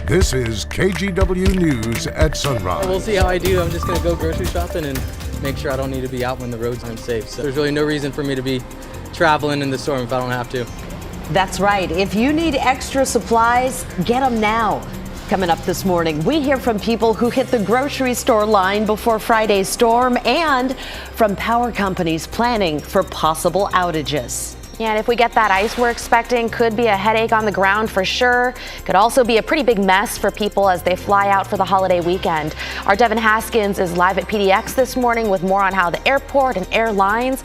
This is KGW News at Sunrise. We'll see how I do. I'm just going to go grocery shopping and make sure I don't need to be out when the roads aren't safe. So there's really no reason for me to be traveling in the storm if I don't have to. That's right. If you need extra supplies, get them now. Coming up this morning, we hear from people who hit the grocery store line before Friday's storm and from power companies planning for possible outages. Yeah, and if we get that ice we're expecting, could be a headache on the ground for sure. Could also be a pretty big mess for people as they fly out for the holiday weekend. Our Devin Haskins is live at PDX this morning with more on how the airport and airlines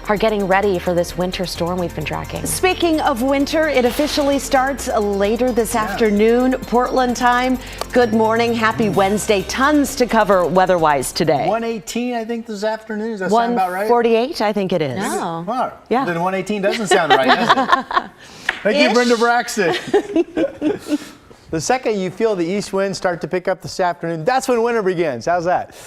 are getting ready for this winter storm we've been tracking. Speaking of winter, it officially starts later this afternoon, Portland time. Good morning. Happy Wednesday. Tons to cover weather-wise today. 118, I think, this afternoon. Does that sound about right? 148, I think it is. Oh. Wow. Yeah. Then 118 doesn't sound right, does it? Thank you, Brenda Braxton. The second you feel the east winds start to pick up this afternoon, that's when winter begins. How's that?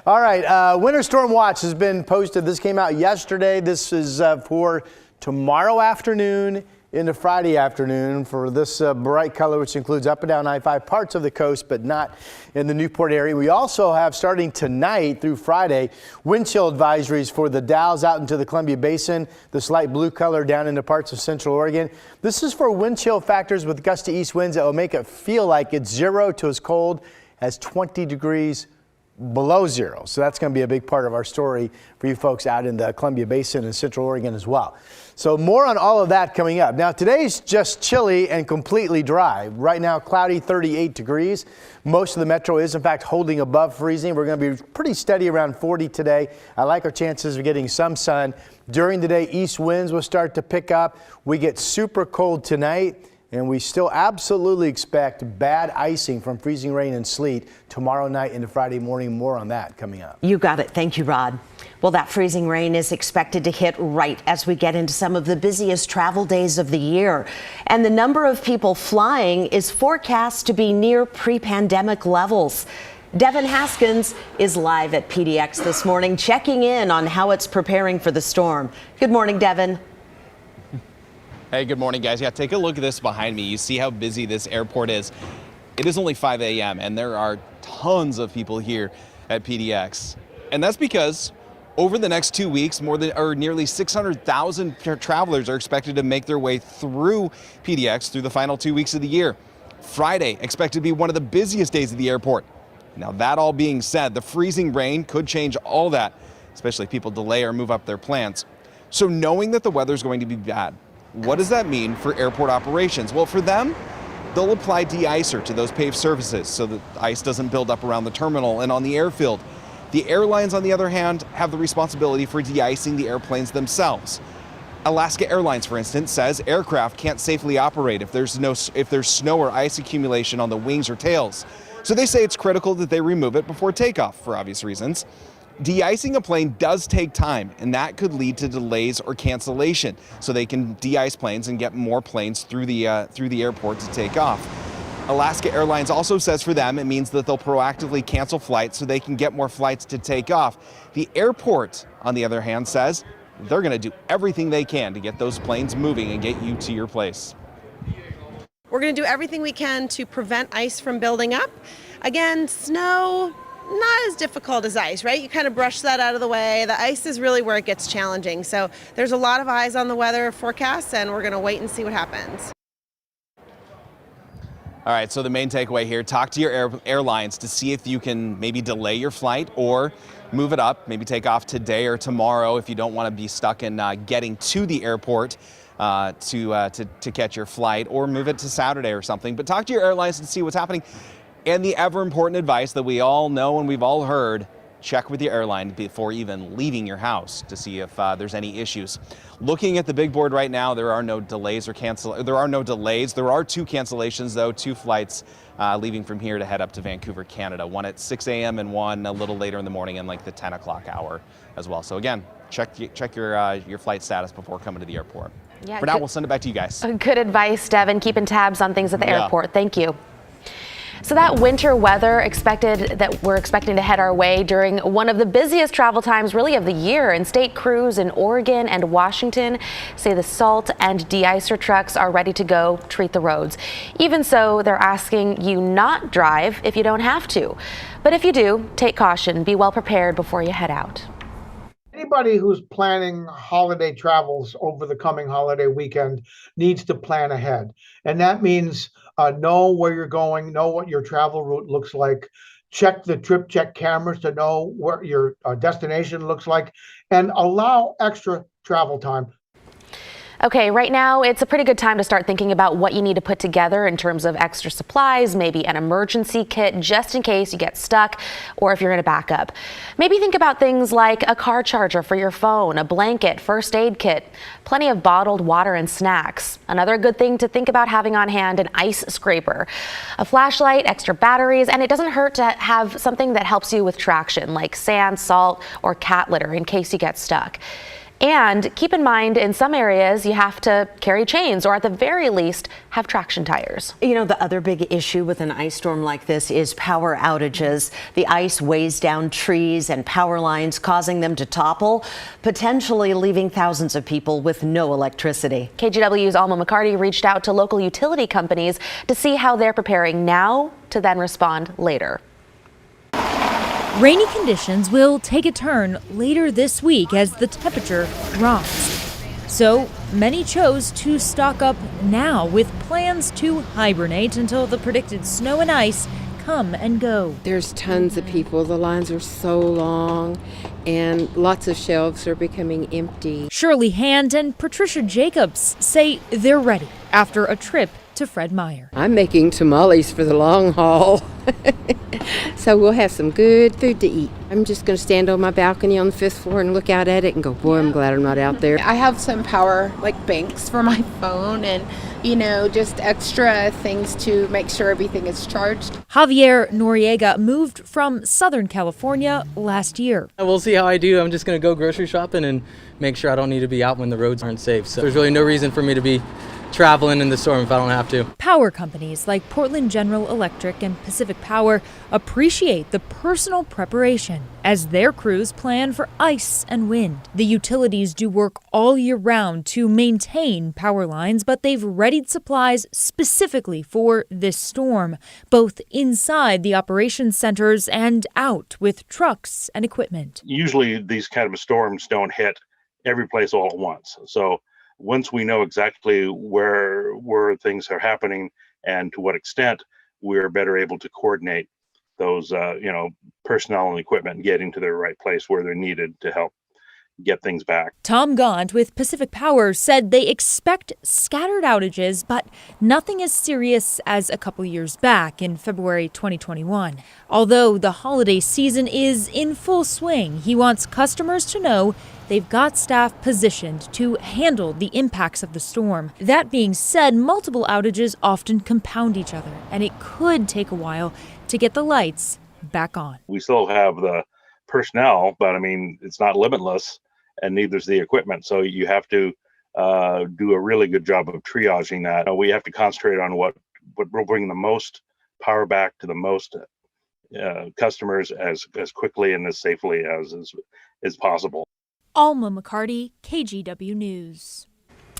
All right, winter storm watch has been posted. This came out yesterday. This is for tomorrow afternoon into Friday afternoon for this bright color, which includes up and down I-5, parts of the coast, but not in the Newport area. We also have, starting tonight through Friday, wind chill advisories for the Dalles out into the Columbia Basin, this light blue color down into parts of Central Oregon. This is for wind chill factors with gusty east winds that will make it feel like it's 0 to as cold as 20 degrees below zero. So that's going to be a big part of our story for you folks out in the Columbia Basin and Central Oregon as well. So more on all of that coming up. Now today's just chilly and completely dry. Right now cloudy, 38 degrees. Most of the metro is in fact holding above freezing. We're going to be pretty steady around 40 today. I like our chances of getting some sun. During the day, east winds will start to pick up. We get super cold tonight. And we still absolutely expect bad icing from freezing rain and sleet tomorrow night into Friday morning. More on that coming up. You got it. Thank you, Rod. Well, that freezing rain is expected to hit right as we get into some of the busiest travel days of the year. And the number of people flying is forecast to be near pre-pandemic levels. Devin Haskins is live at PDX this morning, checking in on how it's preparing for the storm. Good morning, Devin. Hey, good morning, guys. Yeah, take a look at this behind me. You see how busy this airport is. It is only 5 a.m. and there are tons of people here at PDX. And that's because over the next 2 weeks, nearly 600,000 travelers are expected to make their way through PDX through the final 2 weeks of the year. Friday expected to be one of the busiest days of the airport. Now, that all being said, the freezing rain could change all that, especially if people delay or move up their plans. So knowing that the weather is going to be bad, what does that mean for airport operations? Well, for them, they'll apply de-icer to those paved surfaces so that ice doesn't build up around the terminal and on the airfield. The airlines, on the other hand, have the responsibility for de-icing the airplanes themselves. Alaska Airlines, for instance, says aircraft can't safely operate if there's snow or ice accumulation on the wings or tails. So they say it's critical that they remove it before takeoff for obvious reasons. De-icing a plane does take time, and that could lead to delays or cancellation. So they can de-ice planes and get more planes through the airport to take off. Alaska Airlines also says for them it means that they'll proactively cancel flights so they can get more flights to take off. The airport, on the other hand, says they're going to do everything they can to get those planes moving and get you to your place. We're going to do everything we can to prevent ice from building up. Again, snow, not as difficult as ice, right? You kind of brush that out of the way. The ice is really where it gets challenging. So there's a lot of eyes on the weather forecast, and we're going to wait and see what happens. All right, so the main takeaway here, talk to your airlines to see if you can maybe delay your flight or move it up, maybe take off today or tomorrow if you don't want to be stuck in getting to the airport to catch your flight, or move it to Saturday or something. But talk to your airlines and see what's happening. And the ever important advice that we all know and we've all heard, check with your airline before even leaving your house to see if there's any issues. Looking at the big board right now, there are no delays or There are no delays. There are 2 cancellations though, 2 flights leaving from here to head up to Vancouver, Canada. One at 6 a.m. and one a little later in the morning in like the 10 o'clock hour as well. So again, check your flight status before coming to the airport. Yeah, For now, we'll send it back to you guys. Good advice, Devin. Keeping tabs on things at the airport. Thank you. So that winter weather we're expecting to head our way during one of the busiest travel times really of the year. And state crews in Oregon and Washington say the salt and de-icer trucks are ready to go treat the roads. Even so, they're asking you not drive if you don't have to. But if you do, take caution. Be well prepared before you head out. Anybody who's planning holiday travels over the coming holiday weekend needs to plan ahead. And that means know where you're going, know what your travel route looks like, check the trip check cameras to know where your destination looks like, and allow extra travel time. Okay, right now it's a pretty good time to start thinking about what you need to put together in terms of extra supplies, maybe an emergency kit just in case you get stuck or if you're going to back up. Maybe think about things like a car charger for your phone, a blanket, first aid kit, plenty of bottled water and snacks. Another good thing to think about having on hand, an ice scraper, a flashlight, extra batteries, and it doesn't hurt to have something that helps you with traction like sand, salt, or cat litter in case you get stuck. And keep in mind, in some areas, you have to carry chains or at the very least have traction tires. You know, the other big issue with an ice storm like this is power outages. The ice weighs down trees and power lines, causing them to topple, potentially leaving thousands of people with no electricity. KGW's Alma McCarty reached out to local utility companies to see how they're preparing now to then respond later. Rainy conditions will take a turn later this week as the temperature drops. So many chose to stock up now with plans to hibernate until the predicted snow and ice come and go. There's tons of people. The lines are so long and lots of shelves are becoming empty. Shirley Hand and Patricia Jacobs say they're ready after a trip to Fred Meyer. I'm making tamales for the long haul. So we'll have some good food to eat. I'm just going to stand on my balcony on the 5th floor and look out at it and go, boy, I'm glad I'm not out there. I have some power banks for my phone and, just extra things to make sure everything is charged. Javier Noriega moved from Southern California last year. We'll see how I do. I'm just going to go grocery shopping and make sure I don't need to be out when the roads aren't safe. So there's really no reason for me to be traveling in the storm if I don't have to. Power companies like Portland General Electric and Pacific Power appreciate the personal preparation as their crews plan for ice and wind. The utilities do work all year round to maintain power lines, but they've readied supplies specifically for this storm, both inside the operations centers and out with trucks and equipment. Usually these kind of storms don't hit every place all at once. So once we know exactly where things are happening and to what extent, we're better able to coordinate those, personnel and equipment getting to the right place where they're needed to help get things back. Tom Gaunt with Pacific Power said they expect scattered outages, but nothing as serious as a couple years back in February 2021. Although the holiday season is in full swing, he wants customers to know they've got staff positioned to handle the impacts of the storm. That being said, multiple outages often compound each other, and it could take a while to get the lights back on. We still have the personnel, but it's not limitless, and neither's the equipment. So you have to do a really good job of triaging that. We have to concentrate on what will bring the most power back to the most customers as quickly and as safely as possible. Alma McCarty, KGW News.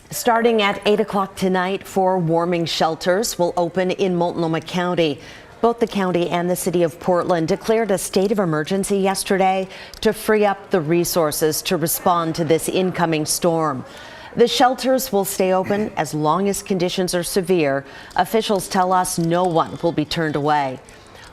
Starting at 8 o'clock tonight, 4 warming shelters will open in Multnomah County. Both the county and the city of Portland declared a state of emergency yesterday to free up the resources to respond to this incoming storm. The shelters will stay open as long as conditions are severe. Officials tell us no one will be turned away.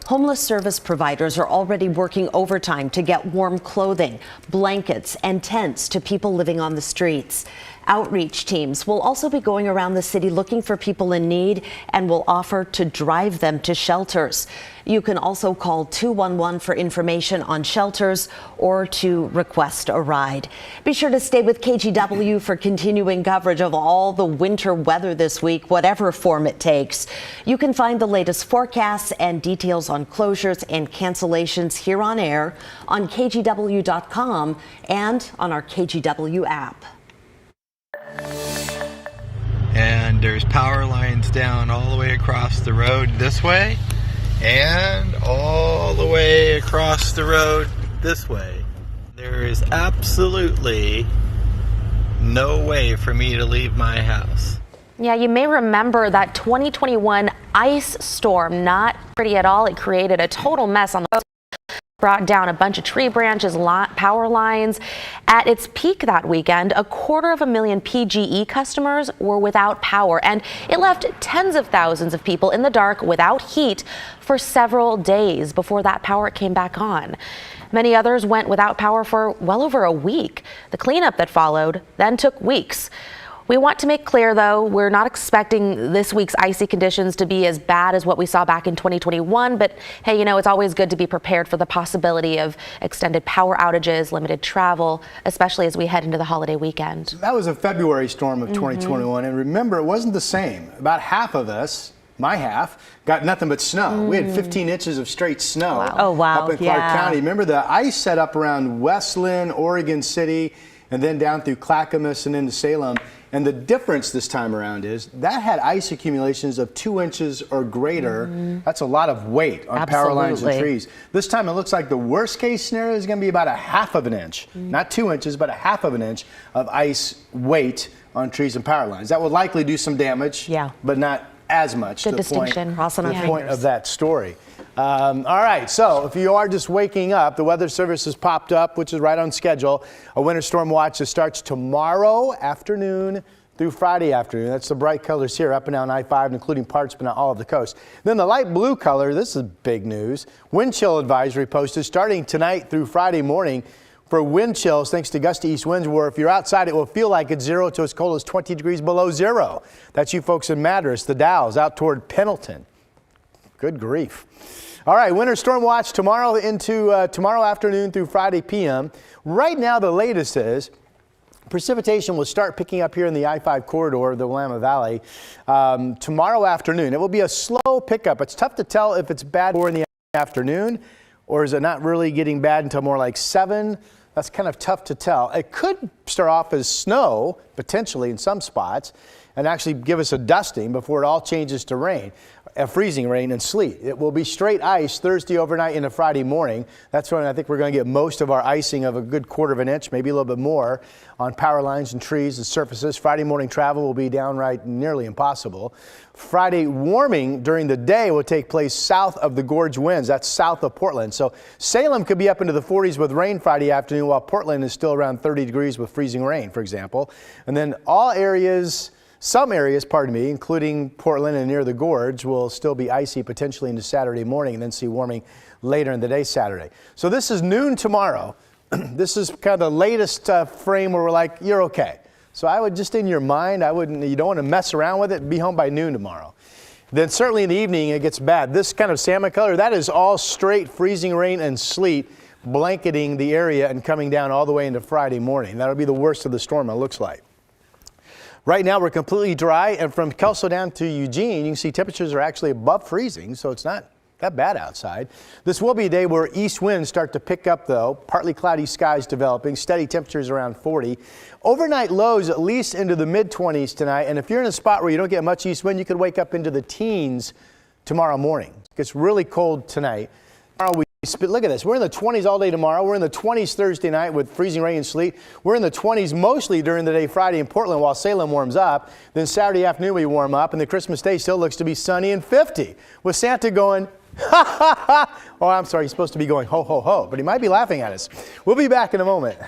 Homeless service providers are already working overtime to get warm clothing, blankets, and tents to people living on the streets. Outreach teams will also be going around the city looking for people in need and will offer to drive them to shelters. You can also call 211 for information on shelters or to request a ride. Be sure to stay with KGW for continuing coverage of all the winter weather this week, whatever form it takes. You can find the latest forecasts and details on closures and cancellations here on air, on KGW.com, and on our KGW app. And there's power lines down all the way across the road this way, And all the way across the road this way, there is absolutely no way for me to leave my house. Yeah, you may remember that 2021 ice storm. Not pretty at all. It created a total mess on the road. Brought down a bunch of tree branches, power lines. At its peak that weekend, 250,000 PGE customers were without power, and it left tens of thousands of people in the dark without heat for several days before that power came back on. Many others went without power for well over a week. The cleanup that followed then took weeks. We want to make clear, though, we're not expecting this week's icy conditions to be as bad as what we saw back in 2021. But hey, you know, it's always good to be prepared for the possibility of extended power outages, limited travel, especially as we head into the holiday weekend. That was a February storm of 2021. And remember, it wasn't the same. About half of us, my half, got nothing but snow. We had 15 inches of straight snow up in Clark County. Remember, the ice set up around Westland, Oregon City, and then down through Clackamas and into Salem. And the difference this time around is that had ice accumulations of 2 inches or greater. That's a lot of weight on power lines and trees. This time it looks like the worst case scenario is going to be about 1/2 inch, not 2 inches, but 1/2 inch of ice weight on trees and power lines. That would likely do some damage, but not as much. Good distinction. The point of that story. All right, so if you are just waking up, the Weather Service has popped up, which is right on schedule. A winter storm watch that starts tomorrow afternoon through Friday afternoon. That's the bright colors here up and down I-5, including parts but not all of the coast. Then the light blue color, this is big news. Wind chill advisory posted starting tonight through Friday morning for wind chills thanks to gusty east winds, where if you're outside it will feel like it's 0 to as cold as 20 degrees below zero. That's you folks in Madras, the Dalles, out toward Pendleton. Good grief. All right, winter storm watch tomorrow into tomorrow afternoon through Friday p.m. Right now, the latest is precipitation will start picking up here in the I-5 corridor of the Willamette Valley tomorrow afternoon. It will be a slow pickup. It's tough to tell if it's bad or in the afternoon, or is it not really getting bad until more like 7? That's kind of tough to tell. It could start off as snow, potentially in some spots, and actually give us a dusting before it all changes to rain, freezing rain and sleet. It will be straight ice Thursday overnight into Friday morning. That's when I think we're going to get most of our icing of a good 1/4 inch, maybe a little bit more, on power lines and trees and surfaces. Friday morning travel will be downright nearly impossible. Friday warming during the day will take place south of the gorge winds. That's south of Portland. So Salem could be up into the 40s with rain Friday afternoon, while Portland is still around 30 degrees with freezing rain, for example. And then some areas, including Portland and near the gorge, will still be icy potentially into Saturday morning, and then see warming later in the day Saturday. So this is noon tomorrow. This is kind of the latest frame where we're like, you're okay. So I would just, in your mind, you don't want to mess around with it. Be home by noon tomorrow. Then certainly in the evening it gets bad. This kind of salmon color, that is all straight freezing rain and sleet blanketing the area and coming down all the way into Friday morning. That'll be the worst of the storm, it looks like. Right now we're completely dry, and from Kelso down to Eugene, you can see temperatures are actually above freezing, so it's not that bad outside. This will be a day where east winds start to pick up, though. Partly cloudy skies developing, steady temperatures around 40. Overnight lows at least into the mid-20s tonight, and if you're in a spot where you don't get much east wind, you could wake up into the teens tomorrow morning. It gets really cold tonight. Tomorrow look at this. We're in the 20s all day tomorrow. We're in the 20s Thursday night with freezing rain and sleet. We're in the 20s mostly during the day Friday in Portland while Salem warms up. Then Saturday afternoon we warm up, and the Christmas day still looks to be sunny and 50 with Santa going, ha ha ha. Oh, I'm sorry. He's supposed to be going ho ho ho, but he might be laughing at us. We'll be back in a moment.